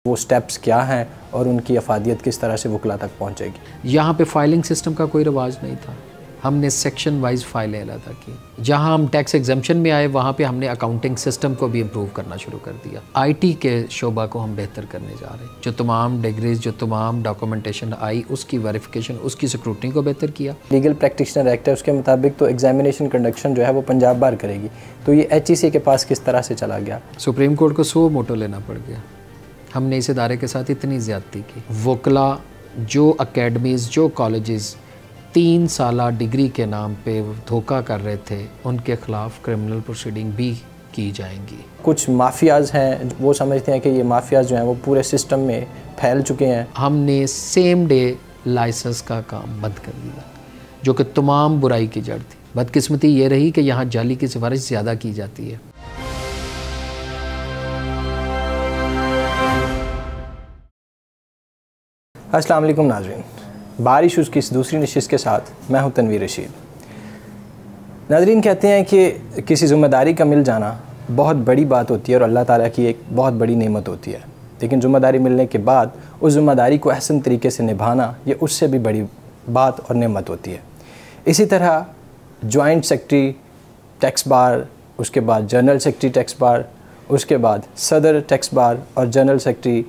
वो स्टेप्स क्या हैं और उनकी अफादियत किस तरह से वकला तक पहुँचेगी। यहाँ पे फाइलिंग सिस्टम का कोई रिवाज नहीं था, हमने सेक्शन वाइज फाइलें अलग की। जहाँ हम टैक्स एग्जम्पशन में आए वहाँ पे हमने अकाउंटिंग सिस्टम को भी इम्प्रूव करना शुरू कर दिया। आईटी के शोबा को हम बेहतर करने जा रहे हैं। जो तमाम डिग्रीज, जो तमाम डॉक्यूमेंटेशन आई, उसकी वेरिफिकेशन, उसकी सिक्रूटनी को बेहतर किया। लीगल प्रैक्टिशनर एक्ट है, उसके मुताबिक तो एग्जामिनेशन कंडक्शन जो है वो पंजाब बार करेगी, तो ये HEC के पास किस तरह से चला गया। सुप्रीम कोर्ट को 100 मोटो लेना पड़ गया। हमने इस इदारे के साथ इतनी ज़्यादती की। वकला जो अकेडमीज़, जो कॉलेजेस 3 साला डिग्री के नाम पे धोखा कर रहे थे, उनके ख़िलाफ़ क्रिमिनल प्रोसीडिंग भी की जाएंगी। कुछ माफियाज हैं, वो समझते हैं कि ये माफियाज जो हैं वो पूरे सिस्टम में फैल चुके हैं। हमने सेम डे लाइसेंस का काम बंद कर दिया, जो कि तमाम बुराई की जड़ थी। बदकिस्मती ये रही कि यहाँ जाली की सिफारिश ज़्यादा की जाती है। अस्सलाम वालेकुम नाज़रीन, बारिश उसकी इस दूसरी नशिस्त के साथ मैं हूं तनवीर रशीद। नाज़रीन, कहते हैं कि किसी ज़िम्मेदारी का मिल जाना बहुत बड़ी बात होती है और अल्लाह ताला की एक बहुत बड़ी नेमत होती है, लेकिन ज़िम्मेदारी मिलने के बाद उस ज़िम्मेदारी को अहसन तरीके से निभाना ये उससे भी बड़ी बात और नेमत होती है। इसी तरह जॉइंट सेक्रेटरी टैक्स बार, उसके बाद जनरल सेक्रेटरी टैक्स बार, उसके बाद सदर टैक्स बार और general secretary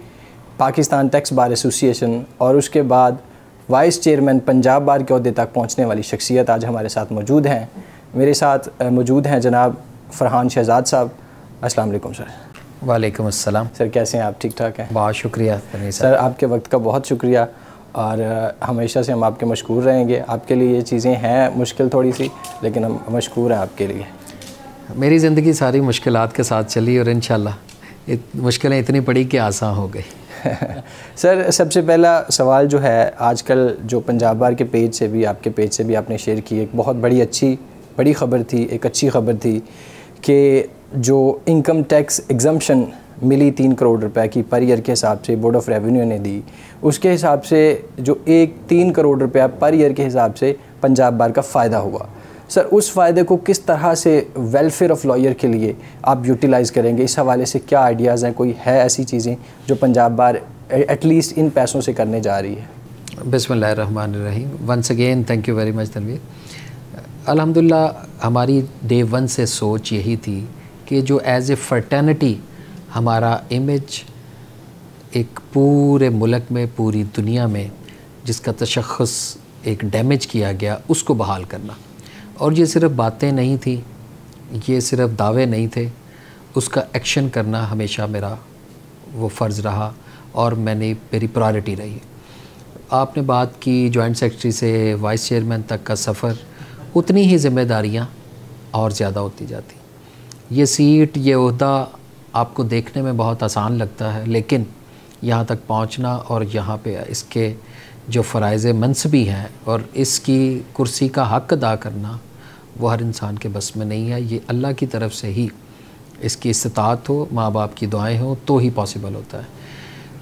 Pakistan tax bar association और उसके बाद वाइस चेयरमैन पंजाब बार के अहदे तक पहुंचने वाली शख्सियत आज हमारे साथ मौजूद हैं। मेरे साथ मौजूद हैं जनाब फरहान शहजाद साहब। अस्सलाम वालेकुम सर। वालेकुम अस्सलाम। सर कैसे हैं आप? ठीक ठाक हैं? बहुत शुक्रिया सर, आपके वक्त का बहुत शुक्रिया और हमेशा से हम आपके मशकूर रहेंगे। आपके लिए ये चीज़ें हैं मुश्किल थोड़ी सी, लेकिन हम मशकूर हैं आपके लिए। मेरी ज़िंदगी सारी मुश्किलात के साथ चली और इंशाल्लाह मुश्किलें इतनी पड़ी कि आसान हो गई। सर, सबसे पहला सवाल जो है, आजकल जो पंजाब बार के पेज से भी, आपके पेज से भी आपने शेयर की, एक बहुत बड़ी ख़बर थी, एक अच्छी ख़बर थी कि जो इनकम टैक्स एग्जम्पशन मिली 3 करोड़ रुपए की पर ईयर के हिसाब से बोर्ड ऑफ रेवेन्यू ने दी, उसके हिसाब से जो 3 करोड़ रुपया पर ईयर के हिसाब से पंजाब बार का फ़ायदा हुआ। सर, उस फ़ायदे को किस तरह से वेलफेयर ऑफ लॉयर के लिए आप यूटिलाइज़ करेंगे? इस हवाले से क्या आइडियाज़ हैं? कोई है ऐसी चीज़ें जो पंजाब बार एटलीस्ट इन पैसों से करने जा रही है? बिस्मिल्लाहिर्रहमानिर्रहीम। Once again thank you very much Tanveer. अल्हम्दुलिल्लाह हमारी डे 1 से सोच यही थी कि जो एज़ ए फर्टर्निटी हमारा इमेज एक पूरे मुल्क में, पूरी दुनिया में जिसका तशख़्ख़ुस एक डैमेज किया गया, उसको बहाल करना। और ये सिर्फ़ बातें नहीं थी, ये सिर्फ़ दावे नहीं थे, उसका एक्शन करना हमेशा मेरा वो फ़र्ज़ रहा और मेरी प्रायोरिटी रही। आपने बात की जॉइंट सेक्रेटरी से वाइस चेयरमैन तक का सफ़र, उतनी ही ज़िम्मेदारियाँ और ज़्यादा होती जाती। ये सीट, ये ओहदा आपको देखने में बहुत आसान लगता है, लेकिन यहाँ तक पहुँचना और यहाँ पे इसके जो फ़राइज़ मनसबी हैं और इसकी कुर्सी का हक़ अदा करना, वो हर इंसान के बस में नहीं है। ये अल्लाह की तरफ से ही इसकी इस्तिताअत हो, माँ बाप की दुआएं हो तो ही पॉसिबल होता है।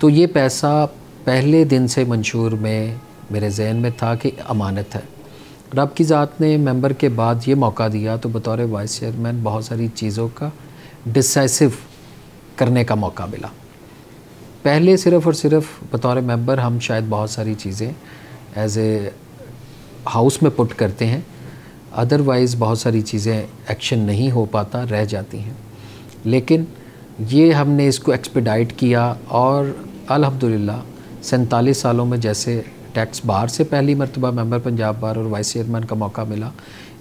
तो ये पैसा पहले दिन से मंशूर में मेरे जहन में था कि अमानत है। रब की ज़ात ने मेंबर के बाद ये मौका दिया तो बतौर वाइस चेयरमैन बहुत सारी चीज़ों का डिसाइसिव करने का मौका मिला। पहले सिर्फ़ और सिर्फ बतौर मेंबर हम शायद बहुत सारी चीज़ें एज़ ए हाउस में पुट करते हैं, अदरवाइज़ बहुत सारी चीज़ें एक्शन नहीं हो पाता, रह जाती हैं। लेकिन ये हमने इसको एक्सपेडाइट किया और अल्हम्दुलिल्लाह 47 सालों में जैसे टैक्स बार से पहली मरतबा मेंबर पंजाब बार और वाइस चेयरमैन का मौका मिला,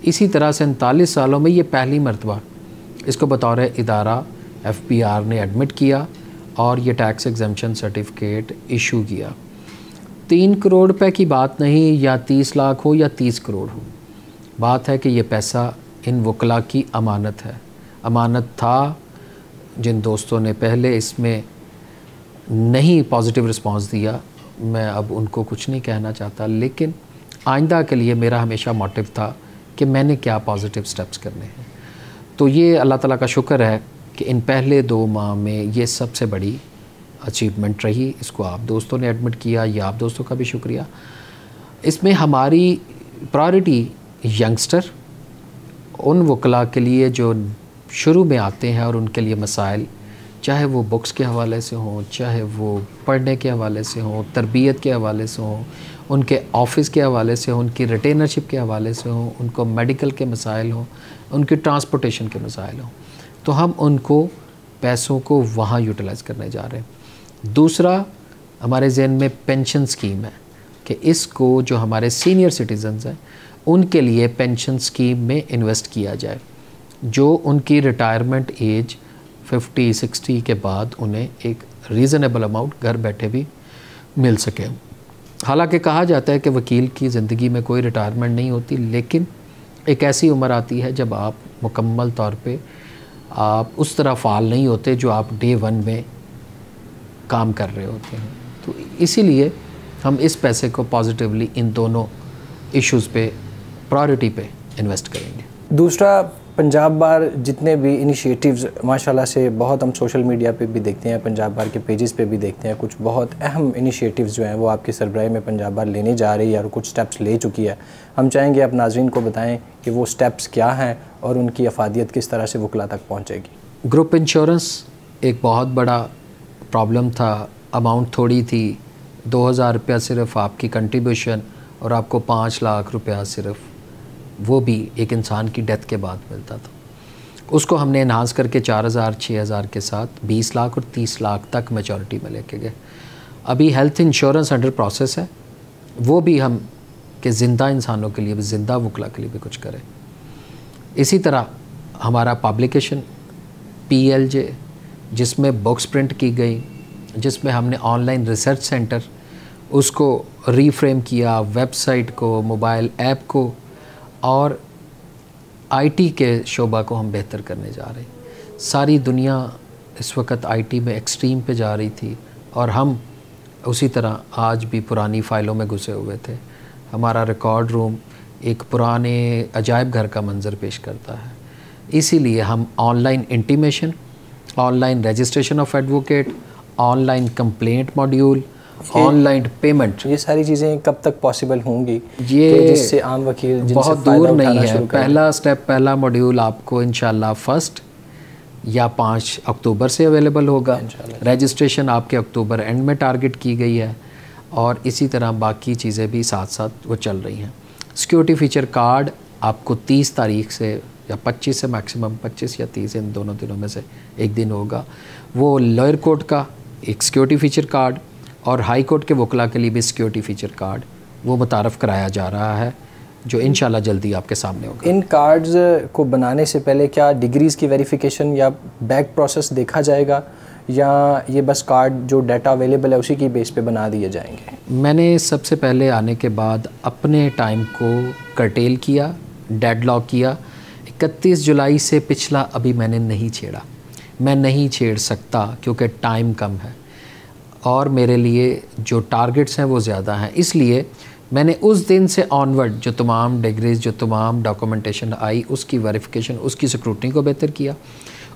इसी तरह 47 सालों में ये पहली मरतबा इसको बतौर इदारा FBR ने एडमिट किया और ये टैक्स एग्जम्पशन सर्टिफिकेट इशू किया। 3 करोड़ रुपए की बात नहीं, या 30 लाख हो या 30 करोड़ हो, बात है कि ये पैसा इन वकला की अमानत है। अमानत था। जिन दोस्तों ने पहले इसमें नहीं पॉजिटिव रिस्पांस दिया, मैं अब उनको कुछ नहीं कहना चाहता, लेकिन आइंदा के लिए मेरा हमेशा मोटिव था कि मैंने क्या पॉजिटिव स्टेप्स करने हैं। तो ये अल्लाह ताला का शुक्र है कि इन पहले 2 माह में ये सबसे बड़ी अचीवमेंट रही। इसको आप दोस्तों ने एडमिट किया, ये आप दोस्तों का भी शुक्रिया। इसमें हमारी प्रायोरिटी यंगस्टर, उन वकला के लिए जो शुरू में आते हैं और उनके लिए मसाइल, चाहे वो बुक्स के हवाले से हों, चाहे वो पढ़ने के हवाले से हों, तरबियत के हवाले से हों, उनके ऑफ़िस के हवाले से हों, उनकी रिटेनरशिप के हवाले से हों, उनको मेडिकल के मसाइल हों, उनकी ट्रांसपोर्टेशन के मसाइल हों, तो हम उनको पैसों को वहाँ यूटिलाइज़ करने जा रहे हैं। दूसरा हमारे जहन में पेंशन स्कीम है कि इसको जो हमारे सीनियर सिटीज़न्स हैं उनके लिए पेंशन स्कीम में इन्वेस्ट किया जाए, जो उनकी रिटायरमेंट एज 50-60 के बाद उन्हें एक रीज़नेबल अमाउंट घर बैठे भी मिल सके। हालांकि कहा जाता है कि वकील की ज़िंदगी में कोई रिटायरमेंट नहीं होती, लेकिन एक ऐसी उम्र आती है जब आप मुकम्मल तौर पे आप उस तरह फ़ाल नहीं होते जो आप डे 1 में काम कर रहे होते हैं। तो इसीलिए हम इस पैसे को पॉजिटिवली इन दोनों इश्यूज़ पे प्रायोरिटी पे इन्वेस्ट करेंगे। दूसरा, पंजाब बार जितने भी इनिशिएटिव्स माशाल्लाह से बहुत हम सोशल मीडिया पे भी देखते हैं, पंजाब बार के पेजेस पे भी देखते हैं, कुछ बहुत अहम इनिशिएटिव्स जो हैं वो आपकी सरबराही में पंजाब बार लेने जा रही है और कुछ स्टेप्स ले चुकी है। हम चाहेंगे आप नाज़रीन को बताएं कि वो स्टेप्स क्या हैं और उनकी अफादियत किस तरह से वकला तक पहुँचेगी। ग्रुप इंश्योरेंस एक बहुत बड़ा प्रॉब्लम था, अमाउंट थोड़ी थी, 2000 रुपया सिर्फ आपकी कंट्रीब्यूशन और आपको 5 लाख रुपया सिर्फ, वो भी एक इंसान की डेथ के बाद मिलता था। उसको हमने इन्हांस करके 4000-6000 के साथ 20 लाख और 30 लाख तक मैच्योरिटी में लेके गए। अभी हेल्थ इंश्योरेंस अंडर प्रोसेस है, वो भी हम कि ज़िंदा इंसानों के लिए भी, ज़िंदा वकला के लिए भी कुछ करें। इसी तरह हमारा पब्लिकेशन PLJ, जिसमें बुक्स प्रिंट की गई, जिसमें हमने ऑनलाइन रिसर्च सेंटर उसको रीफ्रेम किया, वेबसाइट को, मोबाइल ऐप को और IT के शोबा को हम बेहतर करने जा रहे हैं। सारी दुनिया इस वक्त IT में एक्सट्रीम पे जा रही थी और हम उसी तरह आज भी पुरानी फ़ाइलों में घुसे हुए थे। हमारा रिकॉर्ड रूम एक पुराने अजायब घर का मंजर पेश करता है। इसीलिए हम online intimation, online registration of advocate, online complaint module, online payment, ये सारी चीज़ें कब तक पॉसिबल होंगी, ये जिससे आम वकील बहुत दूर नहीं है। पहला स्टेप, पहला मॉड्यूल आपको इंशाल्लाह 1 या 5 अक्टूबर से अवेलेबल होगा। रजिस्ट्रेशन आपके अक्टूबर एंड में टारगेट की गई है और इसी तरह बाकी चीज़ें भी साथ साथ वो चल रही हैं। सिक्योरिटी फ़ीचर कार्ड आपको 30 तारीख से या 25 से, मैक्सिमम 25 या 30, इन दोनों दिनों में से एक दिन होगा। वो लोअर कोर्ट का एक सिक्योरिटी फ़ीचर कार्ड और हाई कोर्ट के वकला के लिए भी सिक्योरिटी फ़ीचर कार्ड वो मुतारफ़ कराया जा रहा है, जो इंशाल्लाह जल्दी आपके सामने होगा। इन कार्ड्स को बनाने से पहले क्या डिग्रीज़ की वेरिफिकेशन या बैक प्रोसेस देखा जाएगा, या ये बस कार्ड जो डाटा अवेलेबल है उसी की बेस पे बना दिए जाएंगे? मैंने सबसे पहले आने के बाद अपने टाइम को कर्टेल किया, डेडलॉक किया। 31 जुलाई से पिछला अभी मैंने नहीं छेड़ा, मैं नहीं छेड़ सकता क्योंकि टाइम कम है और मेरे लिए जो टारगेट्स हैं वो ज़्यादा हैं। इसलिए मैंने उस दिन से ऑनवर्ड जो तमाम डिग्रीज़, जो तमाम डॉक्यूमेंटेशन आई, उसकी वेरिफिकेशन, उसकी स्क्रूटनी को बेहतर किया।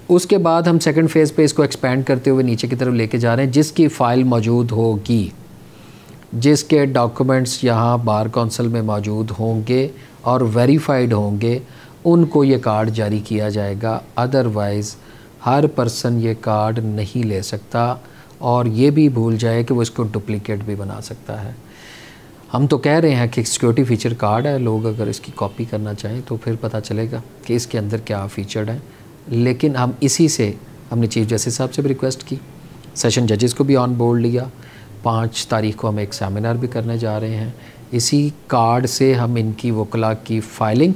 उसके बाद हम सेकंड फेज़ पे इसको एक्सपेंड करते हुए नीचे की तरफ लेके जा रहे हैं। जिसकी फ़ाइल मौजूद होगी, जिसके डॉक्यूमेंट्स यहाँ बार कौंसिल में मौजूद होंगे और वेरीफाइड होंगे, उनको ये कार्ड जारी किया जाएगा। अदरवाइज़ हर पर्सन ये कार्ड नहीं ले सकता और ये भी भूल जाए कि वो इसको डुप्लीकेट भी बना सकता है। हम तो कह रहे हैं कि सिक्योरिटी फ़ीचर कार्ड है, लोग अगर इसकी कॉपी करना चाहें तो फिर पता चलेगा कि इसके अंदर क्या फ़ीचर्ड है। लेकिन हम इसी से, हमने चीफ जस्टिस साहब से भी रिक्वेस्ट की, सेशन जजेस को भी ऑन बोर्ड लिया। 5 तारीख को हम एक सेमिनार भी करने जा रहे हैं। इसी कार्ड से हम इनकी वकला की फ़ाइलिंग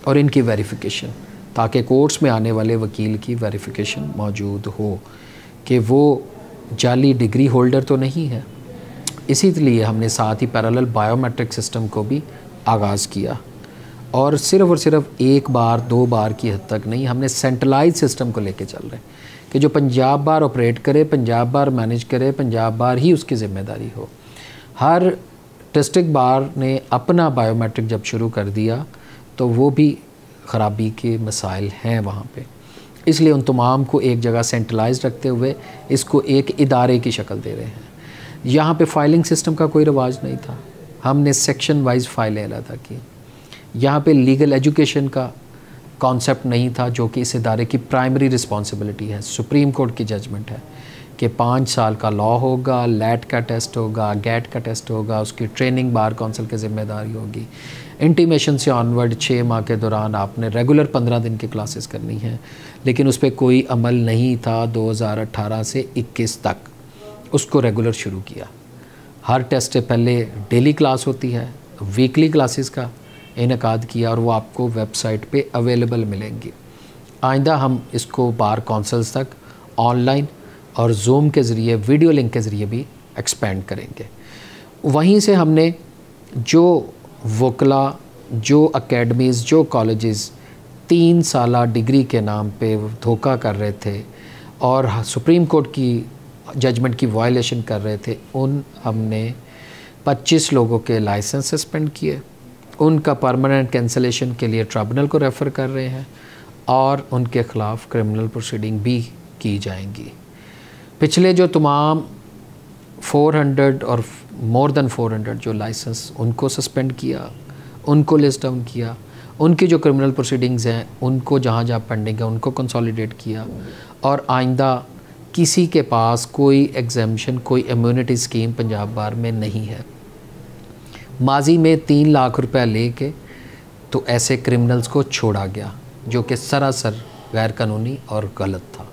और इनकी वेरिफिकेशन, ताकि कोर्ट्स में आने वाले वकील की वेरिफिकेशन मौजूद हो कि वो जाली डिग्री होल्डर तो नहीं है। इसीलिए हमने साथ ही पैरेलल बायोमेट्रिक सिस्टम को भी आगाज़ किया और सिर्फ 1 बार 2 बार की हद तक नहीं, हमने सेंट्रलाइज सिस्टम को लेके चल रहे हैं कि जो पंजाब बार ऑपरेट करे, पंजाब बार मैनेज करे, पंजाब बार ही उसकी ज़िम्मेदारी हो। हर डिस्ट्रिक्ट बार ने अपना बायोमेट्रिक जब शुरू कर दिया तो वो भी ख़राबी के मसाइल हैं वहाँ पे। इसलिए उन तमाम को एक जगह सेंट्रलाइज रखते हुए इसको एक इदारे की शक्ल दे रहे हैं। यहाँ पे फाइलिंग सिस्टम का कोई रिवाज नहीं था, हमने सेक्शन वाइज फ़ाइलें अलग की। यहाँ पे लीगल एजुकेशन का कॉन्सेप्ट नहीं था, जो कि इस इदारे की प्राइमरी रिस्पॉन्सिबिलिटी है। सुप्रीम कोर्ट की जजमेंट है कि 5 साल का लॉ होगा, लैट का टेस्ट होगा, गैट का टेस्ट होगा, उसकी ट्रेनिंग बार काउंसिल की जिम्मेदारी होगी। इंटीमेशन से ऑनवर्ड 6 माह के दौरान आपने रेगुलर 15 दिन की क्लासेस करनी है, लेकिन उस पर कोई अमल नहीं था। 2018 से 21 तक उसको रेगुलर शुरू किया। हर टेस्ट से पहले डेली क्लास होती है, वीकली क्लासेस का इनेकाद किया और वो आपको वेबसाइट पे अवेलेबल मिलेंगी। आइंदा हम इसको बार काउंसिल्स तक ऑनलाइन और जूम के ज़रिए, वीडियो लिंक के ज़रिए भी एक्सपेंड करेंगे। वहीं से हमने जो वकला, जो अकेडमीज़, जो कॉलेजेस 3 साला डिग्री के नाम पे धोखा कर रहे थे और सुप्रीम कोर्ट की जजमेंट की वायलेशन कर रहे थे, उन हमने 25 लोगों के लाइसेंस सस्पेंड किए, उनका परमानेंट कैंसलेशन के लिए ट्रिब्यूनल को रेफ़र कर रहे हैं और उनके ख़िलाफ़ क्रिमिनल प्रोसीडिंग भी की जाएंगी। पिछले जो तमाम 400 और मोर देन 400 जो लाइसेंस, उनको सस्पेंड किया, उनको लिस्ट डाउन किया, उनकी जो क्रिमिनल प्रोसीडिंग्स हैं उनको जहाँ जहाँ पेंडिंग है उनको कंसोलिडेट किया और आइंदा किसी के पास कोई एग्जेम्पशन, कोई इम्यूनिटी स्कीम पंजाब बार में नहीं है। माजी में 3 लाख रुपए लेके तो ऐसे क्रिमिनल्स को छोड़ा गया, जो कि सरासर गैर कानूनी और गलत था।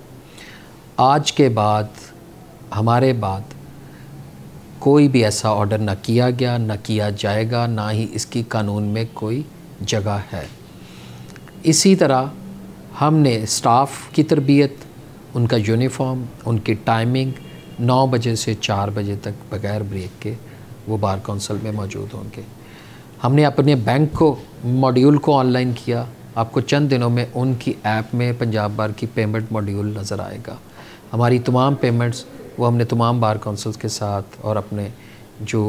आज के बाद, हमारे बाद कोई भी ऐसा ऑर्डर न किया गया, न किया जाएगा, ना ही इसकी कानून में कोई जगह है। इसी तरह हमने स्टाफ की तरबियत, उनका यूनिफॉर्म, उनकी टाइमिंग 9 बजे से 4 बजे तक बग़ैर ब्रेक के वो बार काउंसिल में मौजूद होंगे। हमने अपने बैंक को मॉड्यूल को ऑनलाइन किया। आपको चंद दिनों में उनकी ऐप में पंजाब बार की पेमेंट मॉड्यूल नज़र आएगा। हमारी तमाम पेमेंट्स वो हमने तमाम बार काउंसिल्स के साथ और अपने जो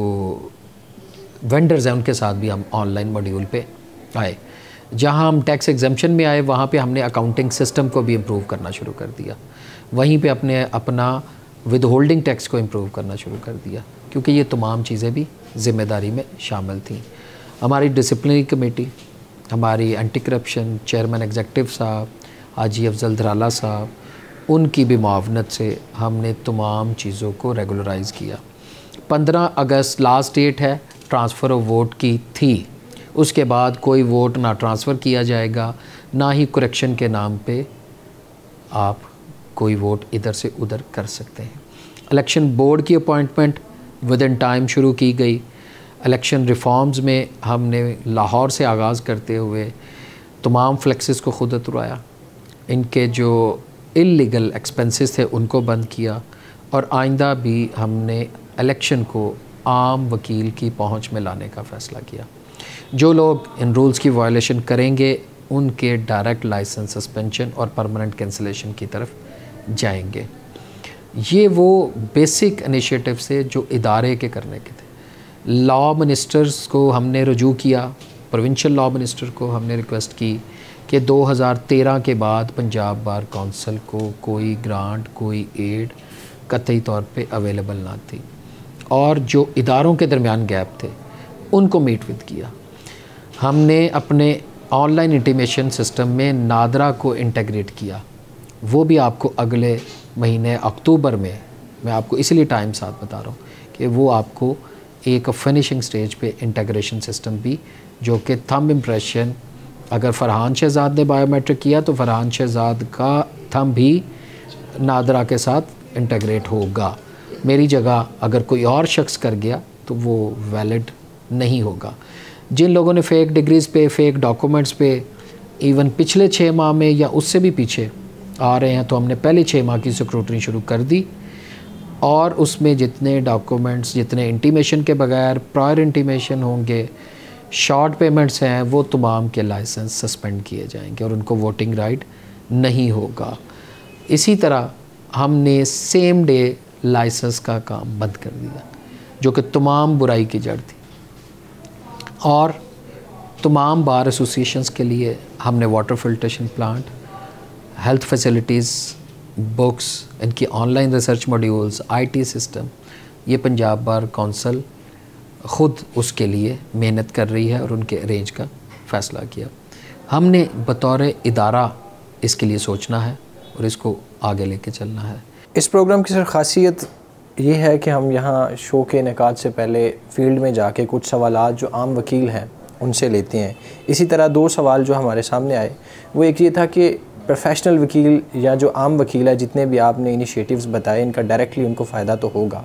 वेंडर्स हैं उनके साथ भी हम ऑनलाइन मॉड्यूल पे आए। जहां हम टैक्स एग्जेम्पशन में आए, वहाँ पे हमने अकाउंटिंग सिस्टम को भी इम्प्रूव करना शुरू कर दिया। वहीं पे अपना विद होल्डिंग टैक्स को इम्प्रूव करना शुरू कर दिया, क्योंकि ये तमाम चीज़ें भी ज़िम्मेदारी में शामिल थी। हमारी डिसिप्लिनरी कमेटी, हमारी एंटी करप्शन चेयरमैन एग्जेक्टिव साहब हाजी अफजल धराला साहब, उनकी भी मुआवनत से हमने तमाम चीज़ों को रेगुलराइज़ किया। 15 अगस्त लास्ट डेट है ट्रांसफ़र ऑफ वोट की थी। उसके बाद कोई वोट ना ट्रांसफ़र किया जाएगा, ना ही करेक्शन के नाम पे आप कोई वोट इधर से उधर कर सकते हैं। इलेक्शन बोर्ड की अपॉइंटमेंट विद इन टाइम शुरू की गई। इलेक्शन रिफॉर्म्स में हमने लाहौर से आगाज़ करते हुए तमाम फ्लेक्सेस को खुद उतरवाया, इनके जो इल्लीगल एक्सपेंसेस थे उनको बंद किया और आइंदा भी हमने इलेक्शन को आम वकील की पहुंच में लाने का फ़ैसला किया। जो लोग इन रूल्स की वायलेशन करेंगे उनके डायरेक्ट लाइसेंस सस्पेंशन और परमानेंट कैंसलेशन की तरफ जाएंगे। ये वो बेसिक इनिशिएटिव से जो इदारे के करने के थे। लॉ मिनिस्टर्स को हमने रुजू किया, प्रोविंशियल लॉ मिनिस्टर को हमने रिक्वेस्ट की कि 2013 के बाद पंजाब बार काउंसिल को कोई ग्रांट, कोई एड कतई तौर पे अवेलेबल ना थी और जो इदारों के दरमियान गैप थे उनको मीट विद किया। हमने अपने ऑनलाइन इंटीमेशन सिस्टम में नादरा को इंटीग्रेट किया। वो भी आपको अगले महीने अक्टूबर में, मैं आपको इसलिए टाइम साथ बता रहा हूँ कि वो आपको एक फिनिशिंग स्टेज पे इंटीग्रेशन सिस्टम भी, जो कि थंब इम्प्रेशन, अगर फरहान शहजाद ने बायोमेट्रिक किया तो फरहान शहजाद का थंब भी नादरा के साथ इंटीग्रेट होगा। मेरी जगह अगर कोई और शख्स कर गया तो वो वैलिड नहीं होगा। जिन लोगों ने फ़ेक डिग्रीज़ पे, फ़ेक डॉक्यूमेंट्स पे इवन पिछले 6 माह में या उससे भी पीछे आ रहे हैं, तो हमने पहले 6 माह की स्क्रूटनी शुरू कर दी और उसमें जितने डॉक्यूमेंट्स, जितने इंटीमेशन के बगैर प्रायर इंटीमेशन होंगे, शॉर्ट पेमेंट्स हैं, वो तमाम के लाइसेंस सस्पेंड किए जाएंगे और उनको वोटिंग राइट नहीं होगा। इसी तरह हमने सेम डे लाइसेंस का काम बंद कर दिया, जो कि तमाम बुराई की जड़ थी। और तमाम बार एसोसिएशंस के लिए हमने water filtration plant, health facilities, books, इनकी online research modules, IT system, ये पंजाब बार काउंसिल ख़ुद उसके लिए मेहनत कर रही है और उनके अरेंज का फ़ैसला किया। हमने बतौर इदारा इसके लिए सोचना है और इसको आगे लेके चलना है। इस प्रोग्राम की सर ख़ासियत ये है कि हम यहाँ शो के इनेकाद से पहले फ़ील्ड में जाके कुछ सवालात जो आम वकील हैं उनसे लेते हैं। इसी तरह 2 सवाल जो हमारे सामने आए वो एक ये था कि प्रोफेशनल वकील या जो आम वकील है, जितने भी आपने इनिशिएटिव्स बताए, इनका डायरेक्टली उनको फ़ायदा तो होगा,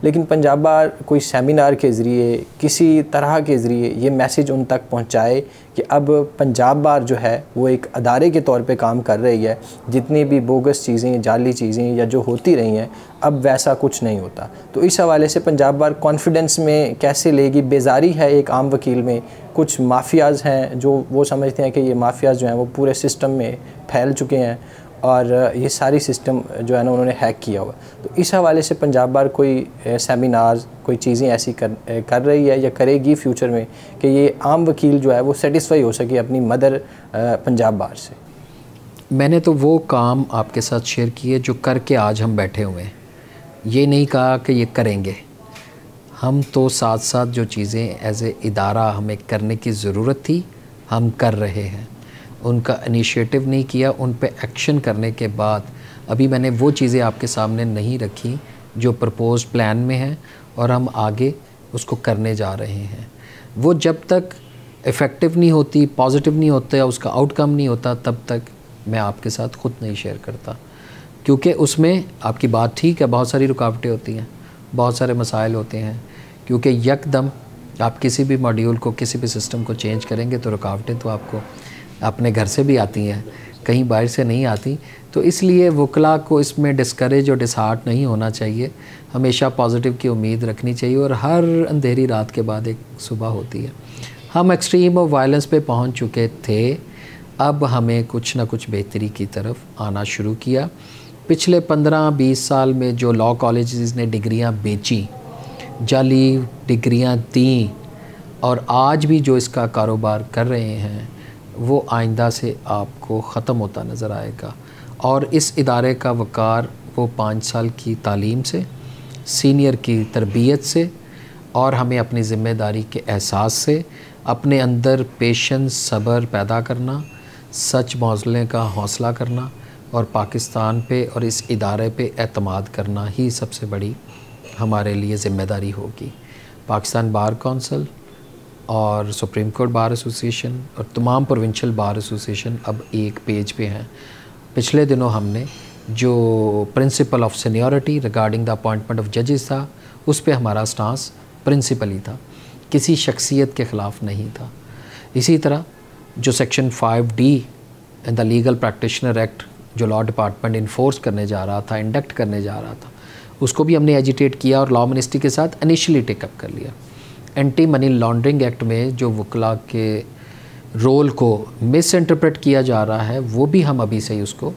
लेकिन पंजाब बार कोई सेमिनार के ज़रिए, किसी तरह के ज़रिए ये मैसेज उन तक पहुंचाए कि अब पंजाब बार जो है वो एक अदारे के तौर पे काम कर रही है। जितनी भी बोगस चीज़ें, जाली चीज़ें या जो होती रही हैं, अब वैसा कुछ नहीं होता। तो इस हवाले से पंजाब बार कॉन्फिडेंस में कैसे लेगी? बेजारी है एक आम वकील में, कुछ माफियाज़ हैं जो वो समझते हैं कि ये माफियाज़ जो हैं वो पूरे सिस्टम में फैल चुके हैं और ये सारी सिस्टम जो है ना उन्होंने हैक किया हुआ। तो इस हवाले से पंजाब बार कोई सेमिनार, कोई चीज़ें ऐसी कर रही है या करेगी फ्यूचर में कि ये आम वकील जो है वो सेटिस्फाई हो सके अपनी मदर पंजाब बार से? मैंने तो वो काम आपके साथ शेयर किए जो करके आज हम बैठे हुए हैं। ये नहीं कहा कि ये करेंगे, हम तो साथ साथ जो चीज़ें एज ए इदारा हमें करने की ज़रूरत थी हम कर रहे हैं। उनका इनिशिएटिव नहीं किया, उन पे एक्शन करने के बाद अभी मैंने वो चीज़ें आपके सामने नहीं रखी जो प्रपोज्ड प्लान में हैं और हम आगे उसको करने जा रहे हैं। वो जब तक इफ़ेक्टिव नहीं होती, पॉजिटिव नहीं होता या उसका आउटकम नहीं होता, तब तक मैं आपके साथ ख़ुद नहीं शेयर करता, क्योंकि उसमें आपकी बात ठीक है, बहुत सारी रुकावटें होती हैं, बहुत सारे मसाइल होते हैं, क्योंकि यकदम आप किसी भी मॉड्यूल को, किसी भी सिस्टम को चेंज करेंगे तो रुकावटें तो आपको अपने घर से भी आती हैं, कहीं बाहर से नहीं आती। तो इसलिए वकला को इसमें डिस्करेज और डिसहार्ट नहीं होना चाहिए, हमेशा पॉजिटिव की उम्मीद रखनी चाहिए और हर अंधेरी रात के बाद एक सुबह होती है। हम एक्सट्रीम ऑफ वायलेंस पे पहुंच चुके थे, अब हमें कुछ ना कुछ बेहतरी की तरफ आना शुरू किया। पिछले 15-20 साल में जो लॉ कॉलेजेस ने डिग्रियां बेची, जाली डिग्रियां दी और आज भी जो इसका कारोबार कर रहे हैं, वो आइंदा से आपको ख़त्म होता नज़र आएगा। और इस इदारे का वक़ार वो 5 साल की तालीम से, सीनियर की तरबियत से और हमें अपनी ज़िम्मेदारी के एहसास से, अपने अंदर पेशेंस, सब्र पैदा करना, सच बोलने का हौसला करना और पाकिस्तान पे और इस इदारे पे एतमाद करना ही सबसे बड़ी हमारे लिए ज़िम्मेदारी होगी। पाकिस्तान बार कौंसिल और सुप्रीम कोर्ट बार एसोसिएशन और तमाम प्रोविंशियल बार एसोसिएशन अब एक पेज पे हैं। पिछले दिनों हमने जो principle of seniority regarding the appointment of जजेस था, उस पे हमारा स्टांस प्रिंसिपल ही था, किसी शख्सियत के ख़िलाफ़ नहीं था। इसी तरह जो section 5D in the legal practitioner act जो लॉ डिपार्टमेंट इन्फोर्स करने जा रहा था, इंडक्ट करने जा रहा था, उसको भी हमने एजिटेट किया और लॉ मिनिस्ट्री के साथ इनिशियली टेकअप कर लिया। एंटी मनी लॉन्ड्रिंग एक्ट में जो वकला के रोल को मिस इंटरप्रेट किया जा रहा है, वो भी हम अभी से ही उसको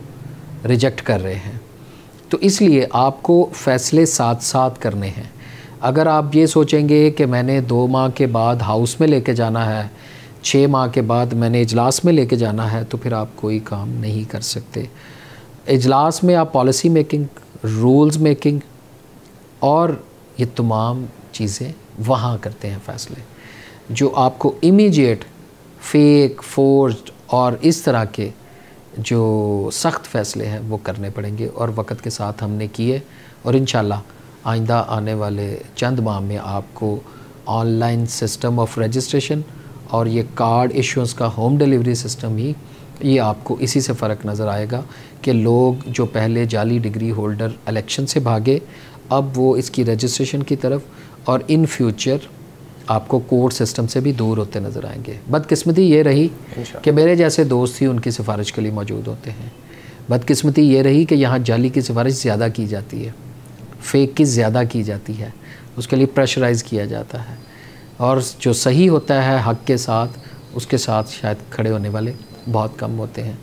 रिजेक्ट कर रहे हैं। तो इसलिए आपको फ़ैसले साथ साथ करने हैं। अगर आप ये सोचेंगे कि मैंने 2 माह के बाद हाउस में लेके जाना है, 6 माह के बाद मैंने इजलास में लेके जाना है, तो फिर आप कोई काम नहीं कर सकते। इजलास में आप पॉलिसी मेकिंग, रूल्स मेकिंग और ये तमाम चीज़ें वहाँ करते हैं फ़ैसले। जो आपको इमीडिएट फेक, फोर्स्ड और इस तरह के जो सख्त फ़ैसले हैं वो करने पड़ेंगे और वक्त के साथ हमने किए और इंशाल्लाह आइंदा आने वाले चंद माह में आपको ऑनलाइन सिस्टम ऑफ रजिस्ट्रेशन और ये कार्ड इशुएंस का होम डिलीवरी सिस्टम ही, ये आपको इसी से फ़र्क नज़र आएगा कि लोग जो पहले जाली डिग्री होल्डर इलेक्शन से भागे, अब वो इसकी रजिस्ट्रेशन की तरफ और इन फ्यूचर आपको कोर्ट सिस्टम से भी दूर होते नज़र आएंगे। बदकिस्मती ये रही कि मेरे जैसे दोस्त ही उनकी सिफारिश के लिए मौजूद होते हैं। बदकिस्मती ये रही कि यहाँ जाली की सिफारिश ज़्यादा की जाती है, फ़ेक की ज़्यादा की जाती है, उसके लिए प्रेशराइज़ किया जाता है और जो सही होता है हक़ के साथ, उसके साथ शायद खड़े होने वाले बहुत कम होते हैं।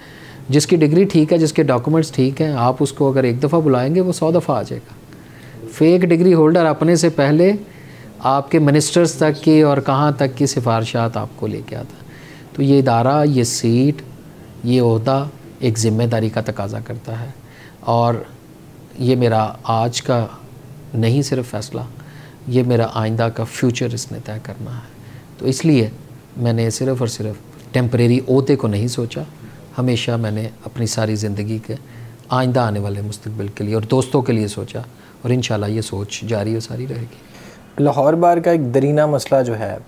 जिसकी डिग्री ठीक है, जिसके डॉक्यूमेंट्स ठीक हैं, आप उसको अगर एक दफ़ा बुलाएंगे वो 100 दफ़ा आ जाएगा। फ़ेक डिग्री होल्डर अपने से पहले आपके मिनिस्टर्स तक की और कहाँ तक की सिफारिशात आपको लेके आता। तो ये इदारा, ये सीट, ये ओहदा एक ज़िम्मेदारी का तकाज़ा करता है और ये मेरा आज का नहीं सिर्फ फ़ैसला, ये मेरा आइंदा का फ्यूचर इसने तय करना है। तो इसलिए मैंने सिर्फ़ और सिर्फ टेम्परेरी ओहदे को नहीं सोचा। हमेशा मैंने अपनी सारी ज़िंदगी के आइंदा आने वाले मुस्तकबिल के लिए और दोस्तों के लिए सोचा, और इंशाल्लाह ये सोच जारी और सारी रहेगी। लाहौर बार का एक दरीना मसला जो है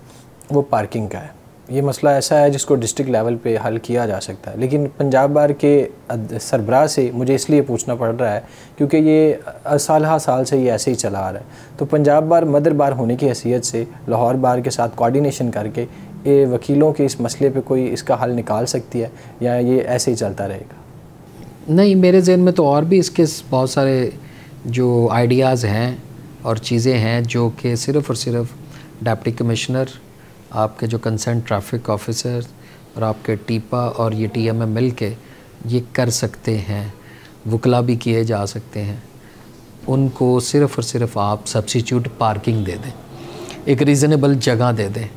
वो पार्किंग का है। ये मसला ऐसा है जिसको डिस्ट्रिक्ट लेवल पे हल किया जा सकता है, लेकिन पंजाब बार के सरबराह से मुझे इसलिए पूछना पड़ रहा है क्योंकि ये साल से ये ऐसे ही चला आ रहा है। तो पंजाब बार मदर बार होने की हैसियत से लाहौर बार के साथ कोऑर्डिनेशन करके ये वकीलों के इस मसले पे कोई इसका हल निकाल सकती है, या ये ऐसे ही चलता रहेगा? नहीं, मेरे जहन में तो और भी इसके बहुत सारे जो आइडियाज़ हैं और चीज़ें हैं जो कि सिर्फ़ और सिर्फ डिप्टी कमिश्नर, आपके जो कंसर्न ट्रैफिक ऑफिसर और आपके टीपा और ये TMM मिल के ये कर सकते हैं। वकला भी किए जा सकते हैं। उनको सिर्फ़ और सिर्फ आप सब्सिट्यूट पार्किंग दे दें, एक रीज़नेबल जगह दे दें।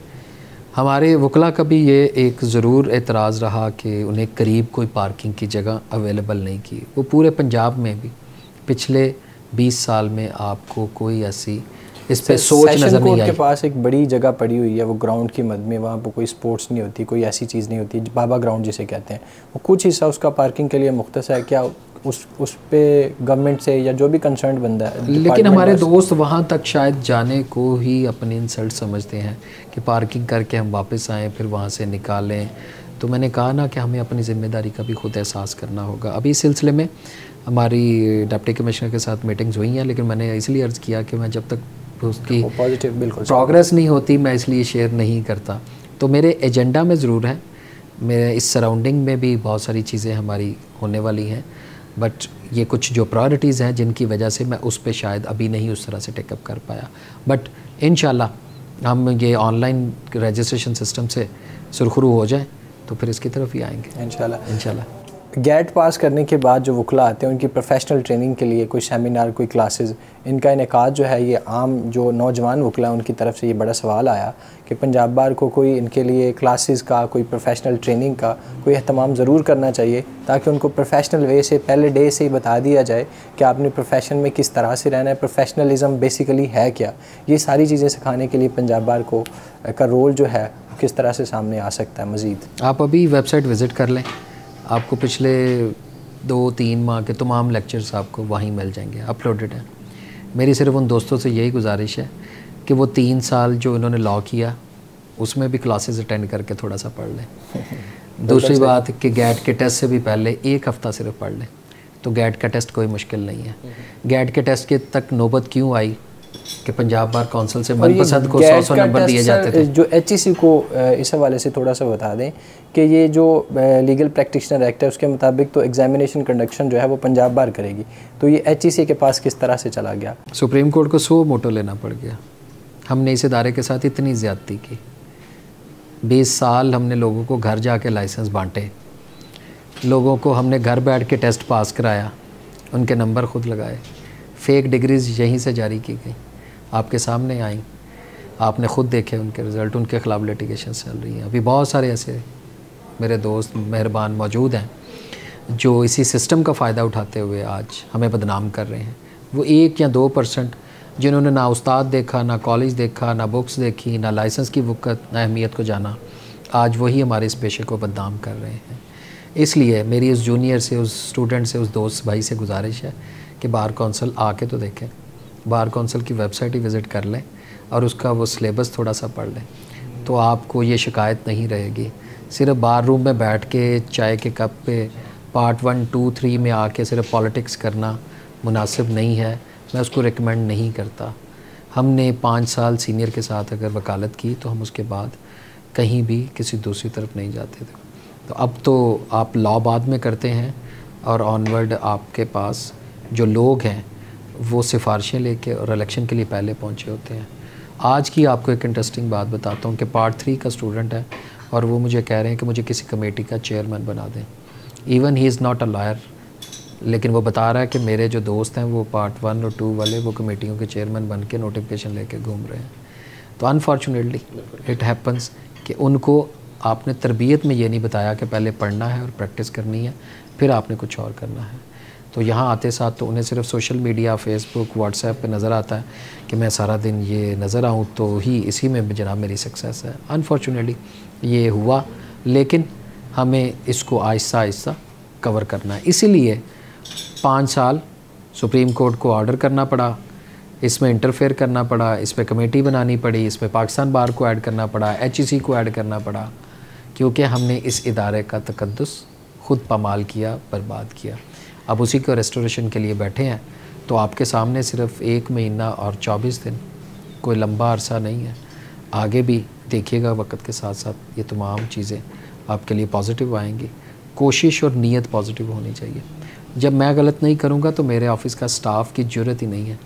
हमारे वकला का भी ये एक ज़रूर एतराज़ रहा कि उन्हें करीब कोई पार्किंग की जगह अवेलेबल नहीं की। वो पूरे पंजाब में भी पिछले 20 साल में आपको कोई ऐसी इस पे सोच नज़र नहीं आई। के पास एक बड़ी जगह पड़ी हुई है, वो ग्राउंड की मद में, वहाँ पर कोई स्पोर्ट्स नहीं होती, कोई ऐसी चीज़ नहीं होती, बाबा ग्राउंड जिसे कहते हैं, वो कुछ हिस्सा उसका पार्किंग के लिए मुख्तस है। क्या उस पे गवर्नमेंट से या जो भी कंसर्न बंदा है, लेकिन हमारे दोस्त वहाँ तक शायद जाने को ही अपनी इंसल्ट समझते हैं कि पार्किंग करके हम वापस आएँ फिर वहाँ से निकालें। तो मैंने कहा ना कि हमें अपनी ज़िम्मेदारी का भी खुद एहसास करना होगा। अभी इस सिलसिले में हमारी डिप्टी कमिश्नर के साथ मीटिंग्स हुई हैं, लेकिन मैंने इसलिए अर्ज़ किया कि मैं जब तक उसकी पॉजिटिव बिल्कुल प्रोग्रेस नहीं होती मैं इसलिए शेयर नहीं करता। तो मेरे एजेंडा में ज़रूर है, मेरे इस सराउंडिंग में भी बहुत सारी चीज़ें हमारी होने वाली हैं, बट ये कुछ जो प्रायोरिटीज़ हैं जिनकी वजह से मैं उस पे शायद अभी नहीं उस तरह से टेकअप कर पाया। बट इंशाल्लाह हम ये ऑनलाइन रजिस्ट्रेशन सिस्टम से सुरखरू हो जाए तो फिर इसकी तरफ ही आएंगे इंशाल्लाह। गेट पास करने के बाद जो वकला आते हैं उनकी प्रोफेशनल ट्रेनिंग के लिए कोई सेमिनार, कोई क्लासेस, इनका इनेकाद जो है, ये आम जो नौजवान वकला उनकी तरफ से ये बड़ा सवाल आया कि पंजाब बार को कोई इनके लिए क्लासेस का, कोई प्रोफेशनल ट्रेनिंग का कोई अहतमाम ज़रूर करना चाहिए, ताकि उनको प्रोफेशनल वे से पहले डे से ही बता दिया जाए कि आपने प्रोफेशन में किस तरह से रहना है, प्रोफेशनलिज्म बेसिकली है क्या। ये सारी चीज़ें सिखाने के लिए पंजाब बार को का रोल जो है किस तरह से सामने आ सकता है मज़ीद। आप अभी वेबसाइट विज़िट कर लें, आपको पिछले 2-3 माह के तमाम लेक्चर्स आपको वहीं मिल जाएंगे, अपलोडेड हैं। मेरी सिर्फ उन दोस्तों से यही गुजारिश है कि वो 3 साल जो इन्होंने लॉ किया उसमें भी क्लासेस अटेंड करके थोड़ा सा पढ़ लें। दूसरी बात कि गैट के टेस्ट से भी पहले 1 हफ़्ता सिर्फ पढ़ लें, तो गैट का टेस्ट कोई मुश्किल नहीं है। गैट के टेस्ट के तक नौबत क्यों आई कि पंजाब बार काउंसिल से मनपसंद को 100 नंबर दिए जाते थे। जो HEC को इस हवाले से थोड़ा सा बता दें कि ये जो लीगल प्रैक्टिशनर एक्ट है उसके मुताबिक तो एग्जामिनेशन कंडक्शन जो है वो पंजाब बार करेगी, तो ये HEC के पास किस तरह से चला गया? सुप्रीम कोर्ट को 100 मोटो लेना पड़ गया। हमने इस इदारे के साथ इतनी ज़्यादती की, 20 साल हमने लोगों को घर जाके लाइसेंस बांटे, लोगों को हमने घर बैठ के टेस्ट पास कराया, उनके नंबर खुद लगाए, फेक डिग्रीज़ यहीं से जारी की गई, आपके सामने आई, आपने ख़ुद देखे उनके रिज़ल्ट, उनके ख़िलाफ़ लिटिगेशन चल रही हैं। अभी बहुत सारे ऐसे मेरे दोस्त मेहरबान मौजूद हैं जो इसी सिस्टम का फ़ायदा उठाते हुए आज हमें बदनाम कर रहे हैं। वो 1 या 2% जिन्होंने ना उस्ताद देखा, ना कॉलेज देखा, ना बुक्स देखी, ना लाइसेंस की वक़्त, ना अहमियत को जाना, आज वही हमारे इस पेशे को बदनाम कर रहे हैं। इसलिए मेरी उस जूनियर से, उस स्टूडेंट से, उस दोस्त भाई से गुजारिश है कि बार कौंसल आके तो देखें, बार कौंसल की वेबसाइट ही विज़िट कर लें और उसका वो सिलेबस थोड़ा सा पढ़ लें, तो आपको ये शिकायत नहीं रहेगी। सिर्फ बार रूम में बैठ के चाय के कप पे पार्ट 1, 2, 3 में आके सिर्फ पॉलिटिक्स करना मुनासिब नहीं है, मैं उसको रिकमेंड नहीं करता। हमने 5 साल सीनियर के साथ अगर वकालत की तो हम उसके बाद कहीं भी किसी दूसरी तरफ नहीं जाते थे। तो अब तो आप लॉ बाद में करते हैं और ऑनवर्ड आपके पास जो लोग हैं वो सिफारिशें लेके और इलेक्शन के लिए पहले पहुंचे होते हैं। आज की आपको एक इंटरेस्टिंग बात बताता हूं कि पार्ट 3 का स्टूडेंट है और वो मुझे कह रहे हैं कि मुझे किसी कमेटी का चेयरमैन बना दें। Even he is not a lawyer, लेकिन वो बता रहा है कि मेरे जो दोस्त हैं वो पार्ट 1 और 2 वाले वो कमेटियों के चेयरमैन बन के नोटिफिकेशन लेके घूम रहे हैं। तो अनफॉर्चुनेटली इट हैपन्स कि उनको आपने तरबियत में ये नहीं बताया कि पहले पढ़ना है और प्रैक्टिस करनी है, फिर आपने कुछ और करना है। तो यहाँ आते साथ तो उन्हें सिर्फ सोशल मीडिया, फेसबुक, व्हाट्सएप पे नज़र आता है कि मैं सारा दिन ये नज़र आऊँ तो ही इसी में जनाब मेरी सक्सेस है। अनफॉर्चुनेटली ये हुआ लेकिन हमें इसको आहिस्ता आहिस्ता कवर करना है। इसीलिए 5 साल सुप्रीम कोर्ट को ऑर्डर करना पड़ा, इसमें इंटरफेयर करना पड़ा, इस पर कमेटी बनानी पड़ी, इसमें पाकिस्तान बार को ऐड करना पड़ा, HEC को ऐड करना पड़ा, क्योंकि हमने इस इदारे का तकद्दुस खुद पामाल किया, बर्बाद किया। अब उसी को रेस्टोरेशन के लिए बैठे हैं। तो आपके सामने सिर्फ 1 महीना और 24 दिन, कोई लंबा अरसा नहीं है। आगे भी देखिएगा, वक्त के साथ साथ ये तमाम चीज़ें आपके लिए पॉजिटिव आएंगी। कोशिश और नीयत पॉजिटिव होनी चाहिए। जब मैं गलत नहीं करूँगा तो मेरे ऑफ़िस का स्टाफ की ज़रूरत ही नहीं है।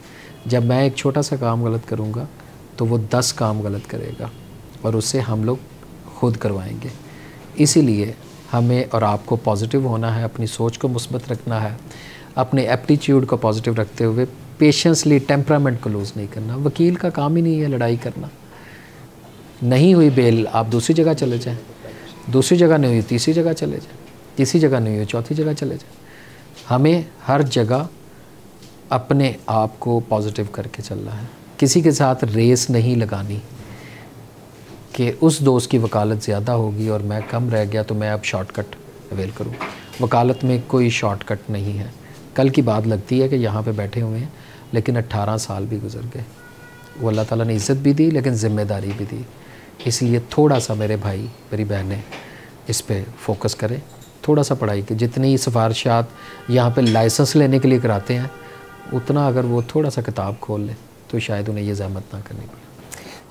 जब मैं एक छोटा सा काम गलत करूँगा तो वो 10 काम गलत करेगा और उससे हम लोग खुद करवाएंगे। इसीलिए हमें और आपको पॉजिटिव होना है, अपनी सोच को मुस्बत रखना है, अपने एप्टीट्यूड को पॉजिटिव रखते हुए पेशेंसली टेम्परामेंट को लूज़ नहीं करना। वकील का काम ही नहीं है लड़ाई करना। नहीं हुई बेल, आप दूसरी जगह चले जाएं, दूसरी जगह नहीं हुई तीसरी जगह चले जाएं, तीसरी जगह नहीं हुई चौथी जगह चले जाएं। हमें हर जगह अपने आप को पॉजिटिव करके चलना है। किसी के साथ रेस नहीं लगानी कि उस दोस्त की वकालत ज़्यादा होगी और मैं कम रह गया तो मैं अब शॉर्टकट अवेल करूं। वकालत में कोई शॉर्टकट नहीं है। कल की बात लगती है कि यहाँ पे बैठे हुए हैं, लेकिन 18 साल भी गुजर गए। वो अल्लाह ताला ने इज़्ज़त भी दी, लेकिन ज़िम्मेदारी भी दी। इसलिए थोड़ा सा मेरे भाई मेरी बहनें इस पे फोकस करें, थोड़ा सा पढ़ाई की। जितनी सिफारिशात यहाँ पे लाइसेंस लेने के लिए कराते हैं, उतना अगर वो थोड़ा सा किताब खोल लें तो शायद उन्हें ये ज़हमत ना करनी पड़े।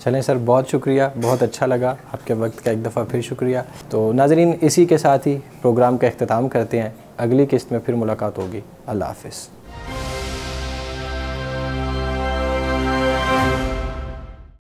चलें सर, बहुत शुक्रिया, बहुत अच्छा लगा। आपके वक्त का एक दफ़ा फिर शुक्रिया। तो नाज़रीन, इसी के साथ ही प्रोग्राम का अख्तिताम करते हैं। अगली किस्त में फिर मुलाकात होगी। अल्लाह हाफ़िज़।